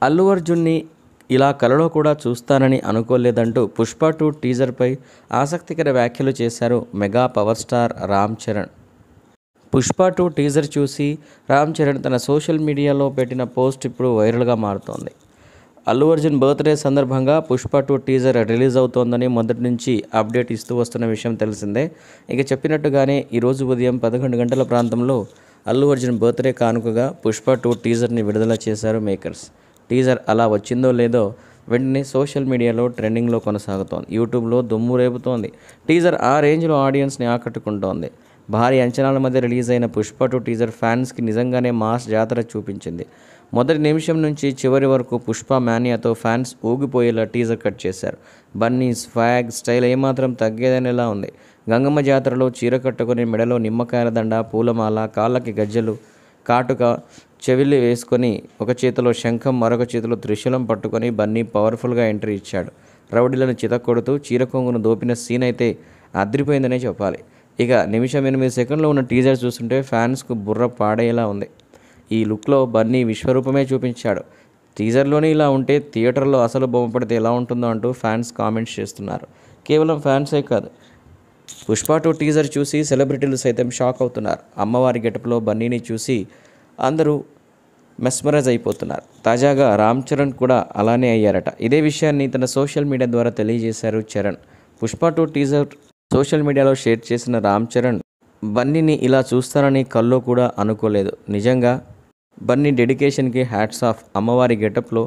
అల్లు అర్జున్ని ఇలా కలలో కూడా చూస్తానని అనుకోలేదంటూ పుష్ప 2 టీజర్పై ఆసక్తికర వ్యాఖ్యలు చేశారు mega power star Ram Charan. Pushpa 2 teaser చూసి రామ్ చరణ్ తన సోషల్ మీడియాలో పెట్టిన పోస్ట్ ఇప్పుడు వైరల్గా మారుతోంది. అల్లు అర్జున్ బర్త్డే సందర్భంగా పుష్ప 2 టీజర్ రిలీజ్ అవుతోందని మొదటి నుంచి అప్డేట్ ఇస్తూ వస్తున్న విషయం తెలిసిందే. ఇక చెప్పినట్టుగానే ఈరోజు ఉదయం 11 గంటల ప్రాంతంలో అల్లు అర్జున్ బర్త్డే కానుకగా పుష్ప 2 టీజర్ని విడుదల చేశారు మేకర్స్. టీజర్ అలా వచ్చిందో లేదో వెంటనే సోషల్ మీడియాలో ట్రెండింగ్లో కొనసాగుతోంది. యూట్యూబ్లో దుమ్ము రేపుతోంది. టీజర్ ఆ రేంజ్లో ఆడియన్స్ని ఆకట్టుకుంటోంది. భారీ అంచనాల మధ్య రిలీజ్ అయిన పుష్ప 2 టీజర్ ఫ్యాన్స్కి నిజంగానే మాస్ జాతర చూపించింది. మొదటి నిమిషం నుంచి చివరి వరకు పుష్ప మానియాతో ఫ్యాన్స్ ఊగిపోయేలా టీజర్ కట్ చేశారు. బన్నీ స్వాగ్ స్టైల్ ఏమాత్రం తగ్గేదనేలా ఉంది. గంగమ్మ జాతరలో చీర కట్టుకుని మెడలో నిమ్మకాయల దండ, పూలమాల, కాళ్ళకి గజ్జెలు, కాటుక, చెవిలి వేసుకొని ఒక చేతిలో శంఖం, మరొక చేతిలో త్రిశూలం పట్టుకొని బన్నీ పవర్ఫుల్గా ఎంట్రీ ఇచ్చాడు. రౌడీలను చితక్కొడుతూ చీర కొంగును దోపిన సీన్ అయితే అదిరిపోయిందనే చెప్పాలి. ఇక నిమిషం 8 సెకండ్లో ఉన్న టీజర్ చూస్తుంటే ఫ్యాన్స్కు బుర్ర పాడేలా ఉంది. ఈ లుక్లో బన్నీ విశ్వరూపమే చూపించాడు. టీజర్లోనే ఇలా ఉంటే థియేటర్లో అసలు బొమ్మ పడితే ఎలా ఉంటుందో అంటూ ఫ్యాన్స్ కామెంట్స్ చేస్తున్నారు. కేవలం ఫ్యాన్సే కాదు, పుష్ప 2 టీజర్ చూసి సెలబ్రిటీలు సైతం షాక్ అవుతున్నారు. అమ్మవారి గెటప్లో బన్నీని చూసి అందరూ మెస్మరైజ్ అయిపోతున్నారు. తాజాగా రామ్ చరణ్ కూడా అలానే అయ్యారట. ఇదే విషయాన్ని తన సోషల్ మీడియా ద్వారా తెలియజేశారు చరణ్. పుష్ప 2 టీజర్ సోషల్ మీడియాలో షేర్ చేసిన రామ్ చరణ్, బన్నీని ఇలా చూస్తానని కల్లో కూడా అనుకోలేదు. నిజంగా బన్నీ డెడికేషన్కి హ్యాట్స్ ఆఫ్. అమ్మవారి గెటప్లో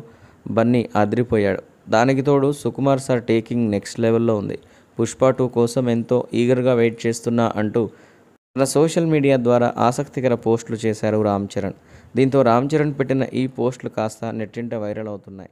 బన్నీ అదిరిపోయాడు. దానికి తోడు సుకుమార్ సార్ టేకింగ్ నెక్స్ట్ లెవెల్లో ఉంది. పుష్ప 2 కోసం ఎంతో ఈగర్గా వెయిట్ చేస్తున్నా అంటూ తన సోషల్ మీడియా ద్వారా ఆసక్తికర పోస్టులు చేశారు రామ్ చరణ్. దీంతో రామ్ చరణ్ పెట్టిన ఈ పోస్టులు కాస్త నెట్టింట వైరల్ అవుతున్నాయి.